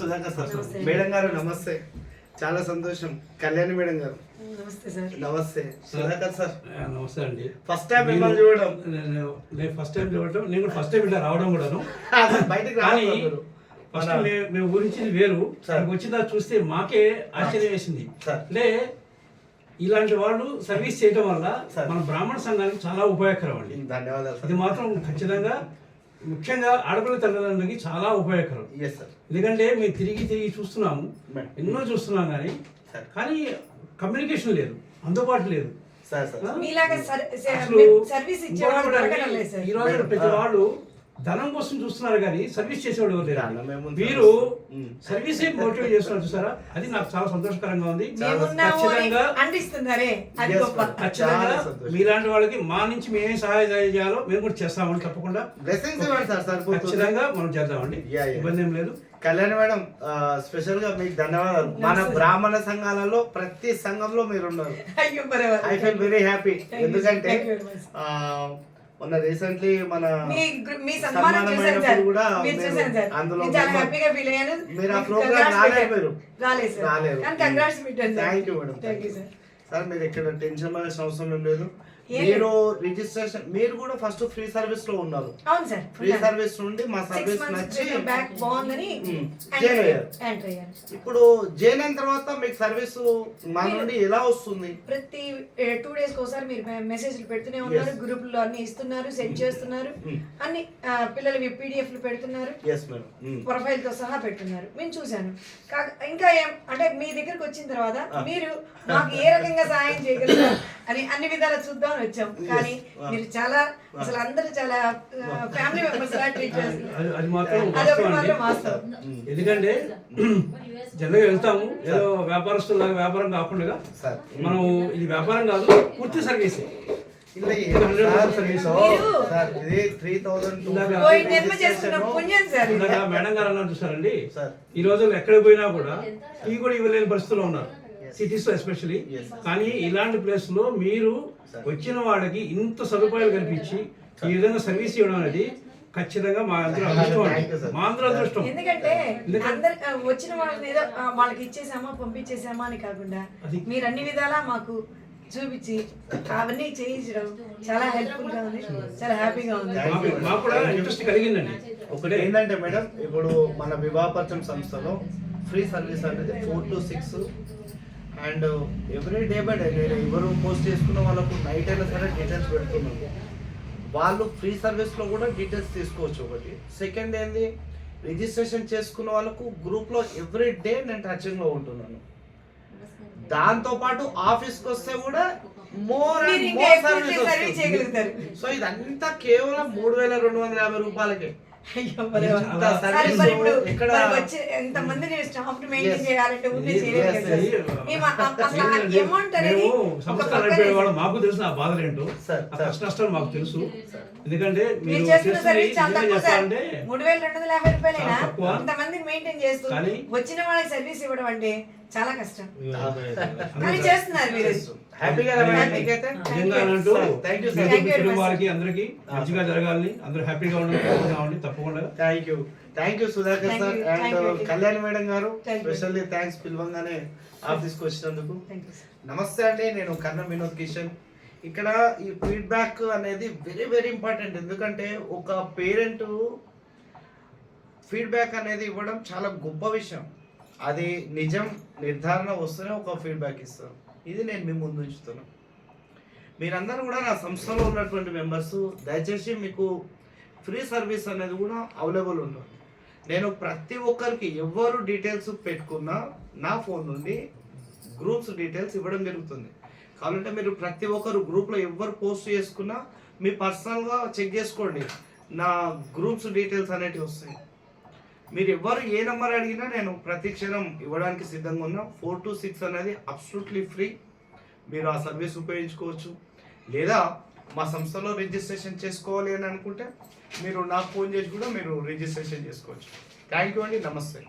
Sudhakar sir. Madam గారు నమస్తే, చాలా సంతోషం. కళ్యాణి మేడం గారు నమస్తే సార్. నమస్తే. సుధాకర్ సార్ నమస్తే అండి. ఫస్ట్ టైం మిమ్మల్ని చూడడం, నేను ఫస్ట్ టైం చూడటం, నేను కూడా ఫస్ట్ టైం ఇలా రావడం కూడాను. బయటకు కానీ రావాలి. ఫస్ట్ మేము ఊరించింది వేరు, వచ్చిందా చూస్తే మాకే ఆశ్చర్యం వేసింది. అంటే ఇలాంటి వాళ్ళు సర్వీస్ చేయడం వల్ల మన బ్రాహ్మణ సంఘానికి చాలా ఉపయోగకరం అండి. ధన్యవాదాలు. ఇది మాత్రం ఖచ్చితంగా ముఖ్యంగా ఆడపిల్ల తల్లిదండ్రులకి చాలా ఉపయోగకరం. ఎందుకంటే మేము తిరిగి చూస్తున్నాము, ఎన్నో చూస్తున్నాం, కానీ కమ్యూనికేషన్ లేదు, అందుబాటు లేదు. ఈ రోజు ప్రతి వాళ్ళు ధనం కోసం చూస్తున్నారు కానీ సర్వీస్ చేసేవాళ్ళు ఎవరు లేరు. మీరు సర్వీస్ మోటివేట్ చేస్తున్నారు చూసారా, అది నాకు చాలా సంతోషకరంగా ఉంది. ఖచ్చితంగా మీలాంటి వాళ్ళకి మా నుంచి మేమే సహాయం చేయాలో మేము కూడా చేస్తామండి. తప్పకుండా ఖచ్చితంగా మనం చేద్దామండి, ఇబ్బంది ఏం లేదు. కళ్యాణి మేడం స్పెషల్ గా మీకు ధన్యవాదాలు. మన బ్రాహ్మణ సంఘాలలో ప్రతి సంఘంలో మీరు ఉన్నారు. I feel very happy. ఎందుకంటే మొన్న రీసెంట్లీ మన కూడా అందులో మీరు ఆ ప్రోగ్రామ్ రాలేరు. Thank you madam. సార్ మీరు ఇక్కడ టెన్షన్ పడాల్సిన అవసరం లేదు. మీరు రిజిస్ట్రేషన్, మీరు కూడా ఫస్ట్ ఫ్రీ సర్వీస్ లో ఉన్నారు. అవును సార్, ఫ్రీ సర్వీస్ నుండి మా సర్వీస్ నచ్చి ఇప్పుడు జాయిన్ అయిన తర్వాత మీకు సర్వీస్ మా నుండి ఎలా వస్తుంది? ప్రతి 2 days ఒకసారి మీరు మెసేజ్లు పెడుతూనే ఉన్నారు, గ్రూప్ లో అన్ని ఇస్తున్నారు, సెండ్ చేస్తున్నారు, అన్ని పిల్లలవి పీడిఎఫ్లు పెడుతున్నారు, ప్రొఫైల్ తో సహా పెడుతున్నారు. నేను చూశాను. ఇంకా అంటే మీ దగ్గరకు వచ్చిన తర్వాత మీరు మాకు ఏ రకంగా సహాయం చేయగలుగుతారు అని అన్ని విధాలు చూద్దాం వచ్చాం. కానీ మీరు చాలా అసలు అందరూ చాలా ఫ్యామిలీ మెంబర్స్ లా ట్రీట్ చేస్తున్నారు. అది మాత్రం వాస్తవం. ఎందుకంటే జనరల్గా వెళ్తాము ఏదో వ్యాపారస్తులాగా, వ్యాపారం కాకుండా మనం ఇది వ్యాపారం కాదు, పూర్తి సర్వీస్. మేడం గారు అన్నారు చూసారండి, ఈ రోజుల్లో ఎక్కడికి పోయినా కూడా టీ కూడా ఇవ్వలేని పరిస్థితుల్లో ఉన్నారు, సిటీస్ లో ఎస్పెషల్లీ. కానీ ఇలాంటి ప్లేస్ లో మీరు వచ్చిన వాళ్ళకి ఇంత సదుపాయాలు కల్పించి ఈ విధంగా సర్వీస్ ఇవ్వడం అనేది ఖచ్చితంగా మా అందరూ అదృష్టం, మా అందరూ అదృష్టం. ఎందుకంటే వచ్చిన వాళ్ళని ఏదో వాళ్ళకి ఇచ్చేసామా పంపించేసామా అని కాకుండా మీరు అన్ని విధాలా మాకు చూపించి అవన్నీ చేయించడం చాలా హెల్ప్ఫుల్ గా ఉంది, చాలా హ్యాపీగా ఉంది. మాకు కూడా ఇంట్రెస్ట్ కలిగిందండి. ఒకటి ఏంటంటే మేడం, ఇప్పుడు మన వివాహపరచం సంస్థలో ఫ్రీ సర్వీస్ అనేది 4 to 6 and every day by day నేను ఎవరు పోస్ట్ చేసుకున్న వాళ్ళకు నైట్ అయినా సరే డీటెయిల్స్ పెడుతున్నాను. వాళ్ళు ఫ్రీ సర్వీస్లో కూడా డీటెయిల్స్ తీసుకోవచ్చు. ఒకటి. సెకండ్ ఏంది, రిజిస్ట్రేషన్ చేసుకున్న వాళ్ళకు గ్రూప్లో ఎవ్రీ డే నేను టచింగ్లో ఉంటున్నాను. దాంతోపాటు ఆఫీస్కి వస్తే కూడా మోర్ అండ్ మోర్ సర్వీస్ చేయగలుగుతారు. సో ఇదంతా కేవలం 3250 రూపాయలకే. మాకు తెలుసు ఆ బాధలు ఏంటో, కష్ట నష్టాలు మాకు తెలుసు. ఎందుకంటే మీరు 3250 రూపాయలైనా ఇంతమంది మెయింటైన్ చేస్తూ వచ్చిన వాళ్ళకి సర్వీస్ ఇవ్వడం అంటే చాలా కష్టం. కానీ చేస్తున్నారు మీరు. వారికి అందరికి మంచిగా జరగాలని, అందరూ హ్యాపీగా ఉండాలి. తప్పకుండా thank you Sudhakar sir and Kalyani madam గారు. స్పెషల్లీ థ్యాంక్స్ పిలవంగానే ఆఫీస్కి వచ్చినందుకు. నమస్తే అండి, నేను కర్ణం వినోద్ కిషన్. ఇక్కడ ఈ ఫీడ్బ్యాక్ అనేది వెరీ వెరీ ఇంపార్టెంట్. ఎందుకంటే ఒక పేరెంట్ ఫీడ్బ్యాక్ అనేది ఇవ్వడం చాలా గొప్ప విషయం. అది నిజం నిర్ధారణ వస్తేనే ఒక ఫీడ్బ్యాక్ ఇస్తాను. ఇది నేను మీ ముందు ఉంచుతున్నాను. మీరందరూ కూడా నా సంస్థలో ఉన్నటువంటి మెంబర్స్ దయచేసి మీకు ఫ్రీ సర్వీస్ అనేది కూడా అవైలబుల్ ఉంటుంది. నేను ప్రతి ఒక్కరికి ఎవరు డీటెయిల్స్ పెట్టుకున్నా నా ఫోన్ నుండి గ్రూప్స్ డీటెయిల్స్ ఇవ్వడం జరుగుతుంది. కావాలంటే మీరు ప్రతి ఒక్కరు గ్రూప్లో ఎవరు పోస్ట్ చేసుకున్నా మీ పర్సనల్గా చెక్ చేసుకోండి, నా గ్రూప్స్ డీటెయిల్స్ అనేటివి వస్తాయి. మీరు ఎవరు ఏ నెంబర్ అడిగినా నేను ప్రతి క్షణం ఇవ్వడానికి సిద్ధంగా ఉన్నా. 4 to 6 అనేది అబ్సల్యూట్లీ ఫ్రీ. మీరు ఆ సర్వీస్ ఉపయోగించుకోవచ్చు. లేదా మా సంస్థలో రిజిస్ట్రేషన్ చేసుకోవాలి అని అనుకుంటే మీరు నాకు ఫోన్ చేసి కూడా మీరు రిజిస్ట్రేషన్ చేసుకోవచ్చు. థ్యాంక్ యూ అండి, నమస్తే.